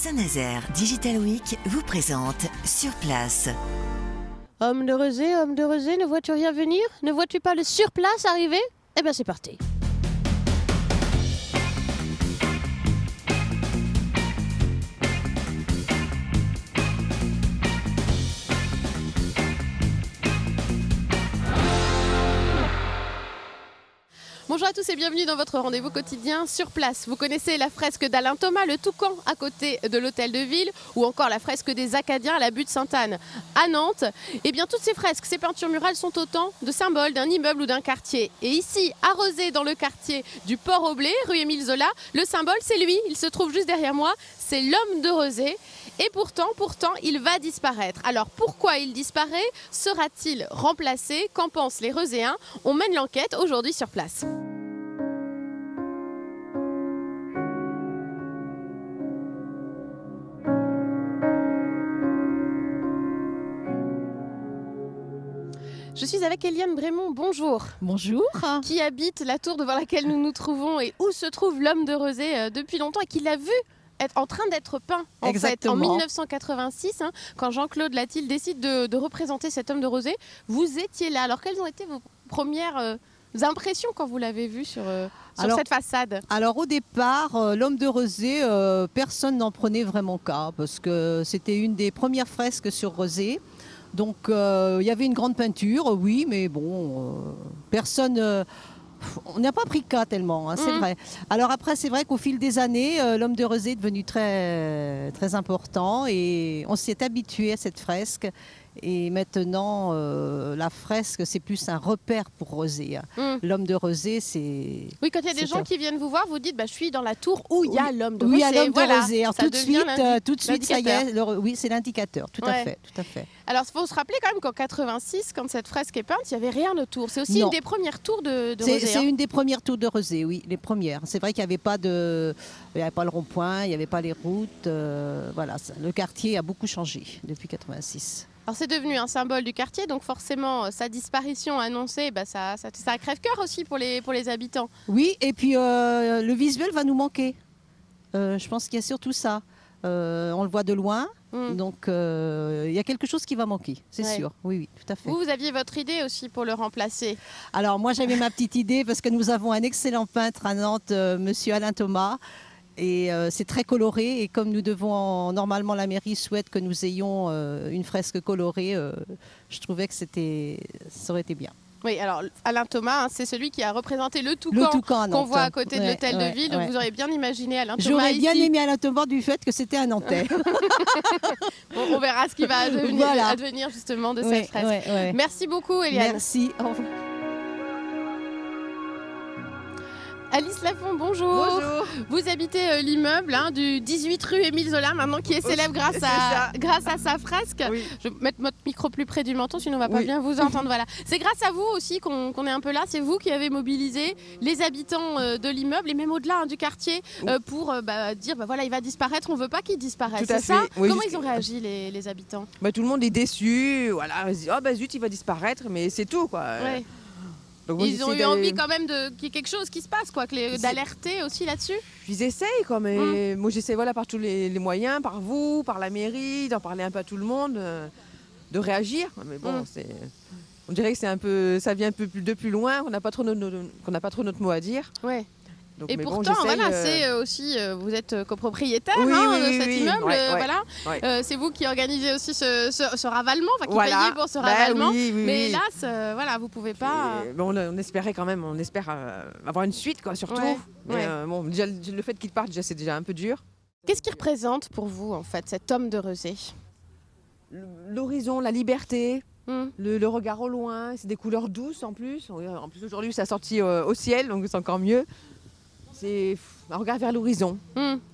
Saint-Nazaire Digital Week vous présente Sur Place. Homme de rosée, ne vois-tu rien venir? Ne vois-tu pas le surplace arriver? Eh bien c'est parti. Bonjour à tous et bienvenue dans votre rendez-vous quotidien Sur Place. Vous connaissez la fresque d'Alain Thomas, le Toucan, à côté de l'hôtel de ville, ou encore la fresque des Acadiens à la butte Sainte-Anne à Nantes. Eh bien toutes ces fresques, ces peintures murales sont autant de symboles d'un immeuble ou d'un quartier. Et ici, à Rezé, dans le quartier du Port-au-Blé, rue Émile Zola, le symbole c'est lui, il se trouve juste derrière moi, c'est l'homme de Rezé. Et pourtant, il va disparaître. Alors pourquoi il disparaît? Sera-t-il remplacé? Qu'en pensent les Rezéens? On mène l'enquête aujourd'hui sur place. Je suis avec Eliane Brémond, bonjour. Bonjour. Qui habite la tour devant laquelle nous nous trouvons et où se trouve l'homme de Rezé depuis longtemps et qui l'a vu être en train d'être peint en fait, en 1986, quand Jean-Claude Latil décide de représenter cet homme de Rezé. Vous étiez là. Alors quelles ont été vos premières impressions quand vous l'avez vu sur cette façade? Alors au départ, l'homme de Rezé, personne n'en prenait vraiment cas parce que c'était une des premières fresques sur Rezé. Donc il y avait une grande peinture, oui, mais bon, personne... on n'a pas pris cas tellement, c'est vrai. Alors après, c'est vrai qu'au fil des années, l'homme de Rezé est devenu très, très important et on s'est habitué à cette fresque. Et maintenant, la fresque, c'est plus un repère pour Rezé. L'homme de Rezé, c'est... Oui, quand il y a des gens qui viennent vous voir, vous dites, je suis dans la tour où il y a l'homme de Rezé. Oui, il y a l'homme de Rezé. Alors, tout de suite, ça y est, oui, c'est l'indicateur, tout à fait. Alors, il faut se rappeler quand même qu'en 86, quand cette fresque est peinte, il n'y avait rien autour. C'est aussi une des premières tours de Rezé. C'est une des premières tours de Rezé, oui, les premières. C'est vrai qu'il n'y avait pas le rond-point, il n'y avait pas les routes. Voilà, le quartier a beaucoup changé depuis 86. Alors c'est devenu un symbole du quartier, donc forcément sa disparition annoncée, ça crève-cœur aussi pour les habitants. Oui, et puis le visuel va nous manquer. Je pense qu'il y a surtout ça. On le voit de loin, donc il y a quelque chose qui va manquer, c'est sûr. Oui, tout à fait. Vous aviez votre idée aussi pour le remplacer? Alors moi j'avais ma petite idée parce que nous avons un excellent peintre à Nantes, monsieur Alain Thomas. Et c'est très coloré et comme nous devons, normalement la mairie souhaite que nous ayons une fresque colorée, je trouvais que ça aurait été bien. Oui, alors Alain Thomas, c'est celui qui a représenté le Toucan qu'on voit à côté de l'hôtel de ville, donc vous aurez bien imaginé Alain Thomas. J'aurais bien aimé Alain Thomas du fait que c'était un Nantais. Bon, on verra ce qui va advenir justement de cette fresque. Merci beaucoup Eliane. Merci. Alice Lafont, bonjour. Bonjour. Vous habitez l'immeuble du 18 rue Émile Zola, maintenant qui est célèbre grâce à sa fresque. Oui. Je vais mettre votre micro plus près du menton, sinon on ne va pas bien vous entendre. Voilà. C'est grâce à vous aussi qu'on est un peu là. C'est vous qui avez mobilisé les habitants de l'immeuble et même au-delà du quartier pour dire voilà, il va disparaître, on ne veut pas qu'il disparaisse. C'est ça? Oui, comment ils ont réagi les habitants? Tout le monde est déçu. Voilà, ils disent zut, il va disparaître, mais c'est tout quoi. Ouais. Ils ont eu envie quand même qu'il y ait quelque chose qui se passe, d'alerter aussi là-dessus. Ils essayent quoi, mais moi j'essaie par tous les moyens, par vous, par la mairie, d'en parler un peu à tout le monde, de réagir. Mais bon, on dirait que ça vient un peu de plus loin, qu'on n'a pas trop notre mot à dire. Ouais. Donc, et pourtant, c'est aussi, vous êtes copropriétaire de cet immeuble, c'est vous qui organisez aussi ce ravalement, qui payez pour ce ravalement. Mais hélas, vous pouvez pas. On espérait quand même, avoir une suite, surtout. Mais déjà, le fait qu'il parte, c'est déjà un peu dur. Qu'est-ce qu'il représente pour vous, en fait, cet homme de Rezé? L'horizon, la liberté. Le regard au loin, c'est des couleurs douces en plus. En plus, aujourd'hui, ça a sorti au ciel, donc c'est encore mieux. C'est un regard vers l'horizon.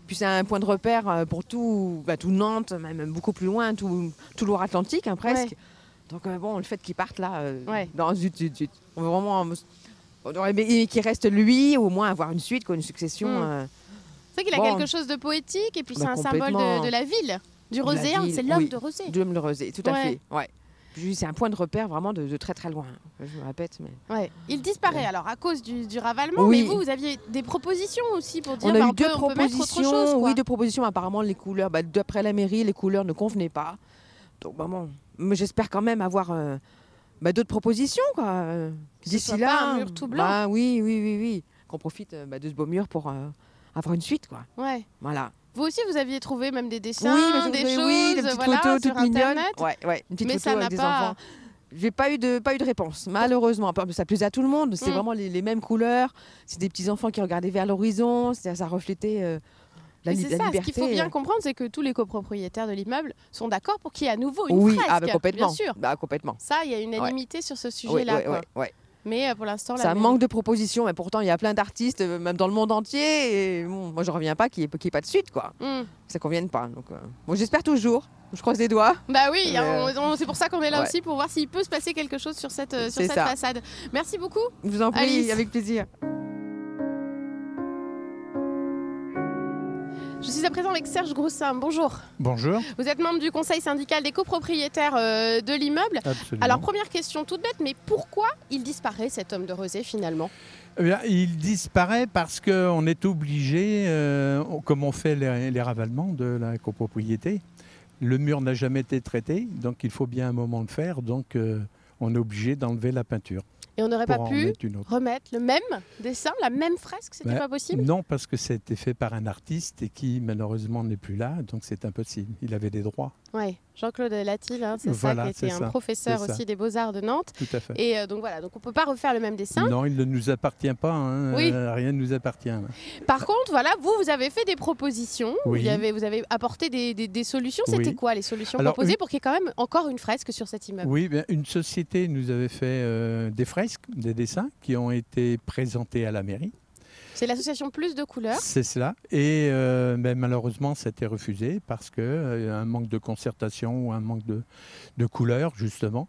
Puis c'est un point de repère pour tout Nantes, même beaucoup plus loin, tout Loire-Atlantique presque. Donc le fait qu'il parte là, zut. On veut vraiment qu'il reste lui, au moins avoir une suite, une succession. C'est vrai qu'il a quelque chose de poétique et puis c'est un symbole de la ville, du Roséen, c'est l'homme de Rezé. De l'homme de Rezé, tout à fait. Ouais. c'est un point de repère vraiment de très très loin. Je me répète. Mais... Ouais. Il disparaît alors à cause du ravalement, Oui. mais vous aviez des propositions aussi pour dire On a eu on peut mettre autre chose. Quoi. Oui, deux propositions. Apparemment, les couleurs, d'après la mairie, les couleurs ne convenaient pas. Donc, bon, mais j'espère quand même avoir d'autres propositions. D'ici là, pas un mur tout blanc. Oui. Qu'on profite de ce beau mur pour avoir une suite. Quoi. Ouais. Voilà. Vous aussi, vous aviez trouvé même des dessins, des choses, des petites photos sur toutes mignonnes. Internet. Ouais, une petite mais photo ça n'a avec des pas... enfants. J'ai pas eu de réponse, malheureusement. Ça plaisait à tout le monde. C'est vraiment les mêmes couleurs. C'est des petits enfants qui regardaient vers l'horizon. Ça reflétait la liberté. Ce qu'il faut bien comprendre, c'est que tous les copropriétaires de l'immeuble sont d'accord pour qu'il y ait à nouveau une fresque. Complètement. Bien sûr. Complètement. Ça, il y a une unanimité sur ce sujet-là. Oui. Mais pour l'instant, ça manque de propositions. Mais pourtant, il y a plein d'artistes, même dans le monde entier. Et moi, je reviens pas qu'il n'y ait pas de suite, quoi. Ça convienne pas. Donc, j'espère toujours. Je croise les doigts. Bah oui, c'est pour ça qu'on est là aussi, pour voir s'il peut se passer quelque chose sur cette façade. Merci beaucoup. Je vous en prie, Alice. Avec plaisir. Je suis à présent avec Serge Groussin. Bonjour. Bonjour. Vous êtes membre du conseil syndical des copropriétaires de l'immeuble. Absolument. Alors, première question toute bête, mais pourquoi il disparaît, cet homme de rosée, finalement ? Eh bien, il disparaît parce qu'on est obligé, comme on fait les ravalements de la copropriété, le mur n'a jamais été traité, donc il faut bien un moment le faire, donc on est obligé d'enlever la peinture. Et on n'aurait pas pu remettre le même dessin, la même fresque, c'était pas possible ? Non, parce que ça a été fait par un artiste et qui malheureusement n'est plus là, donc c'est impossible. Il avait des droits. Oui, Jean-Claude Latil, c'est voilà, ça, qui était un professeur aussi des Beaux-Arts de Nantes. Tout à fait. Et donc voilà, donc on ne peut pas refaire le même dessin. Non, il ne nous appartient pas, rien ne nous appartient. Par contre, voilà, vous avez fait des propositions, oui. vous avez apporté des solutions. C'était quoi les solutions proposées pour qu'il y ait quand même encore une fresque sur cet immeuble ? Oui, une société nous avait fait des fresques, des dessins qui ont été présentés à la mairie. C'est l'association Plus de Couleurs. C'est cela. Et malheureusement, ça a été refusé parce qu'il y a un manque de concertation ou un manque de couleurs, justement.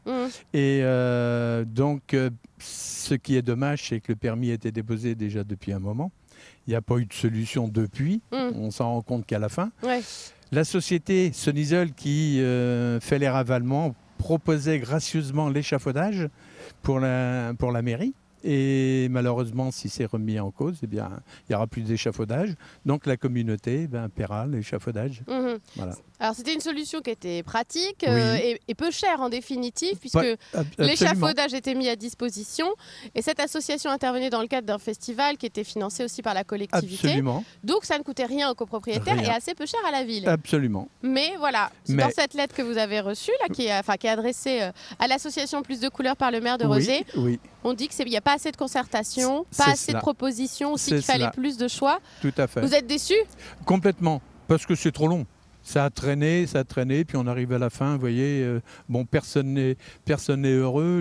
Et donc, ce qui est dommage, c'est que le permis a été déposé déjà depuis un moment. Il n'y a pas eu de solution depuis. On s'en rend compte qu'à la fin. Ouais. La société Sonisol qui fait les ravalements proposait gracieusement l'échafaudage pour la mairie. Et malheureusement, si c'est remis en cause, eh bien, il n'y aura plus d'échafaudage. Donc la communauté paiera l'échafaudage. Voilà. Alors c'était une solution qui était pratique et peu chère en définitive, puisque l'échafaudage était mis à disposition. Et cette association intervenait dans le cadre d'un festival qui était financé aussi par la collectivité. Absolument. Donc ça ne coûtait rien aux copropriétaires et assez peu cher à la ville. Absolument. Mais voilà, dans cette lettre que vous avez reçue, là, qui est adressée à l'association Plus de Couleurs par le maire de Rezé, on dit qu'il n'y a pas assez de concertation, pas assez de propositions, aussi qu'il fallait plus de choix. Tout à fait. Vous êtes déçus ? Complètement, parce que c'est trop long. Ça a traîné, puis on arrive à la fin, vous voyez, personne n'est heureux.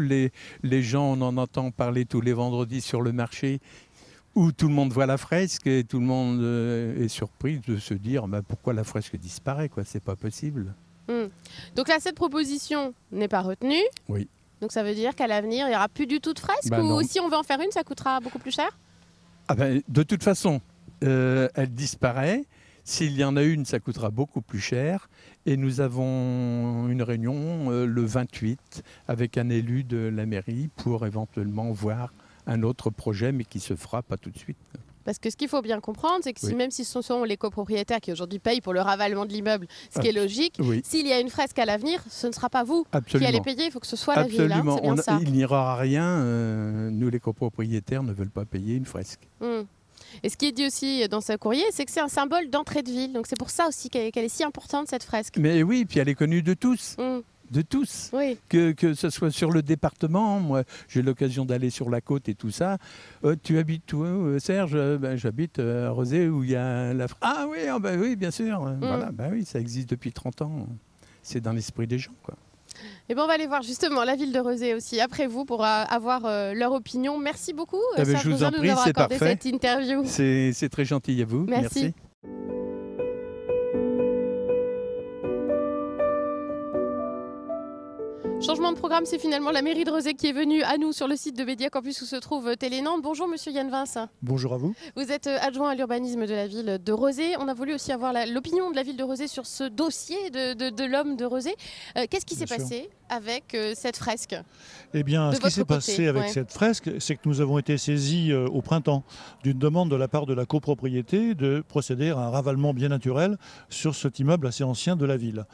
Les gens, on en entend parler tous les vendredis sur le marché, où tout le monde voit la fresque et tout le monde est surpris de se dire pourquoi la fresque disparaît, quoi, c'est pas possible. Donc là, cette proposition n'est pas retenue. Oui. Donc ça veut dire qu'à l'avenir, il n'y aura plus du tout de fresque ou si on veut en faire une, ça coûtera beaucoup plus cher ? De toute façon, elle disparaît. S'il y en a une, ça coûtera beaucoup plus cher. Et nous avons une réunion le 28 avec un élu de la mairie pour éventuellement voir un autre projet, mais qui se fera pas tout de suite. Parce que ce qu'il faut bien comprendre, c'est que même si ce sont les copropriétaires qui aujourd'hui payent pour le ravalement de l'immeuble, ce qui est logique, s'il y a une fresque à l'avenir, ce ne sera pas vous qui allez payer, il faut que ce soit la ville. C'est bien ça. Il n'y aura rien. Nous, les copropriétaires, ne veulent pas payer une fresque. Et ce qui est dit aussi dans ce courrier, c'est que c'est un symbole d'entrée de ville. Donc c'est pour ça aussi qu'elle est si importante, cette fresque. Mais oui, puis elle est connue de tous. De tous, que ce soit sur le département. Moi, j'ai l'occasion d'aller sur la côte et tout ça. Tu habites où, Serge ? J'habite à Rezé où il y a la... Ah oui, oui, bien sûr. Voilà, oui, ça existe depuis 30 ans. C'est dans l'esprit des gens, quoi. Et on va aller voir justement la ville de Rezé aussi après vous pour avoir leur opinion. Merci beaucoup, Serge Groussin, de nous avoir accordé cette interview. C'est très gentil à vous. Merci. Changement de programme, c'est finalement la mairie de Rezé qui est venue à nous sur le site de Média Campus où se trouve Télénantes. Bonjour Monsieur Yann Vince. Bonjour à vous. Vous êtes adjoint à l'urbanisme de la ville de Rezé. On a voulu aussi avoir l'opinion de la ville de Rezé sur ce dossier de l'homme de Rezé. Qu'est-ce qui s'est passé avec cette fresque? Eh bien, ce qui s'est passé avec cette fresque, c'est que nous avons été saisis au printemps d'une demande de la part de la copropriété de procéder à un ravalement bien naturel sur cet immeuble assez ancien de la ville.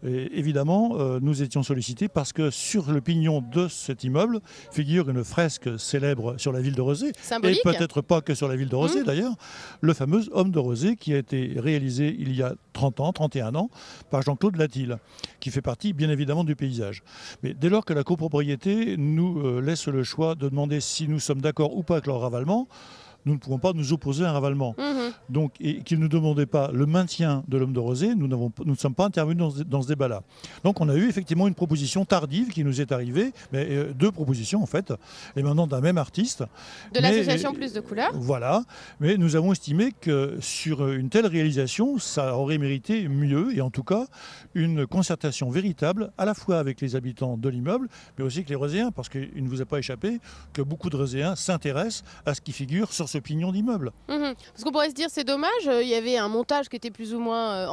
Et évidemment, nous étions sollicités parce que sur le pignon de cet immeuble figure une fresque célèbre sur la ville de Rezé, symbolique. Et peut-être pas que sur la ville de Rezé d'ailleurs, le fameux Homme de Rezé qui a été réalisé il y a 30 ans, 31 ans, par Jean-Claude Latil, qui fait partie bien évidemment du paysage. Mais dès lors que la copropriété nous laisse le choix de demander si nous sommes d'accord ou pas avec leur ravalement, nous ne pouvons pas nous opposer à un ravalement. Donc, et qu'ils ne demandaient pas le maintien de l'Homme de Rezé, nous ne sommes pas intervenus dans ce débat-là. Donc on a eu effectivement une proposition tardive qui nous est arrivée, mais deux propositions en fait, et maintenant d'un même artiste. De l'association Plus de Couleurs. Voilà, mais nous avons estimé que sur une telle réalisation, ça aurait mérité mieux, et en tout cas une concertation véritable, à la fois avec les habitants de l'immeuble, mais aussi avec les Rezéens, parce qu'il ne vous a pas échappé que beaucoup de Rezéens s'intéressent à ce qui figure sur ce pignon d'immeuble. Parce qu'on pourrait se dire c'est dommage, il y avait un montage qui était plus ou moins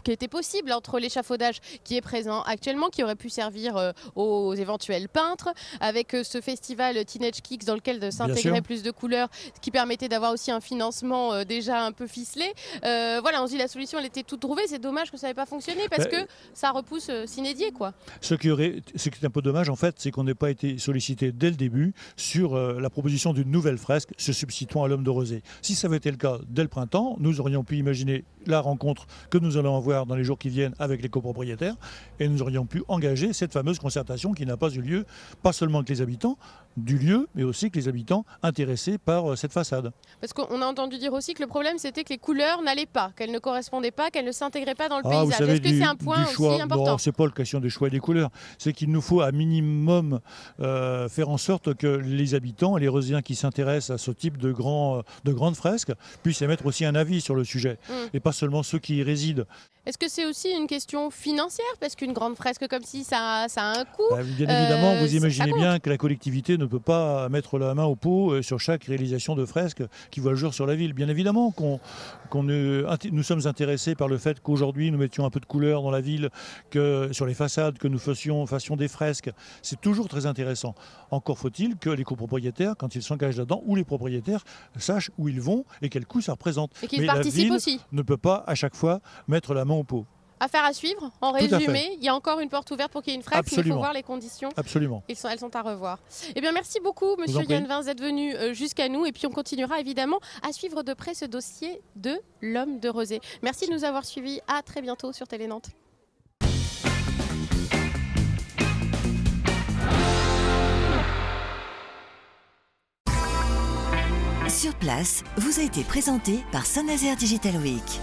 qui était possible entre l'échafaudage qui est présent actuellement, qui aurait pu servir aux éventuels peintres, avec ce festival Teenage Kicks dans lequel s'intégrait Plus de Couleurs, ce qui permettait d'avoir aussi un financement déjà un peu ficelé. Voilà, on se dit la solution elle était toute trouvée, c'est dommage que ça n'ait pas fonctionné parce que ça repousse s'inédier quoi. Ce qui est un peu dommage en fait, c'est qu'on n'ait pas été sollicité dès le début sur la proposition d'une nouvelle fresque se substituant à l'Homme de Rezé. Si ça avait été le cas dès le printemps, nous aurions pu imaginer la rencontre que nous allons avoir dans les jours qui viennent avec les copropriétaires et nous aurions pu engager cette fameuse concertation qui n'a pas eu lieu, pas seulement avec les habitants du lieu, mais aussi avec les habitants intéressés par cette façade. Parce qu'on a entendu dire aussi que le problème c'était que les couleurs n'allaient pas, qu'elles ne correspondaient pas, qu'elles ne s'intégraient pas dans le paysage. Est-ce que c'est un point aussi important? Non, c'est pas la question des choix des couleurs, c'est qu'il nous faut à minimum faire en sorte que les habitants et les Rezéens qui s'intéressent à ce type de grandes fresques puissent émettre aussi un avis sur le sujet, et pas seulement ceux qui y résident. Est-ce que c'est aussi une question financière? Parce qu'une grande fresque comme ci, ça a un coût. Bien évidemment, vous imaginez bien que la collectivité ne peut pas mettre la main au pot sur chaque réalisation de fresque qui voit le jour sur la ville. Bien évidemment nous sommes intéressés par le fait qu'aujourd'hui nous mettions un peu de couleur dans la ville, que sur les façades, que nous fassions des fresques. C'est toujours très intéressant. Encore faut-il que les copropriétaires, quand ils s'engagent là-dedans, ou les propriétaires, sachent où ils vont et quel coût ça représente. Et qu'ils participent aussi. Ne peut pas à chaque fois mettre la main au pot. Affaire à suivre. En résumé, il y a encore une porte ouverte pour qu'il y ait une fresque, mais il faut voir les conditions. Absolument. Elles sont à revoir. Eh bien, merci beaucoup, Monsieur Yann Vins, d'être venu jusqu'à nous. Et puis, on continuera évidemment à suivre de près ce dossier de l'Homme de Rezé. Merci de nous avoir suivis. À très bientôt sur Télé Nantes. Sur place vous a été présenté par Saint-Nazaire Digital Week.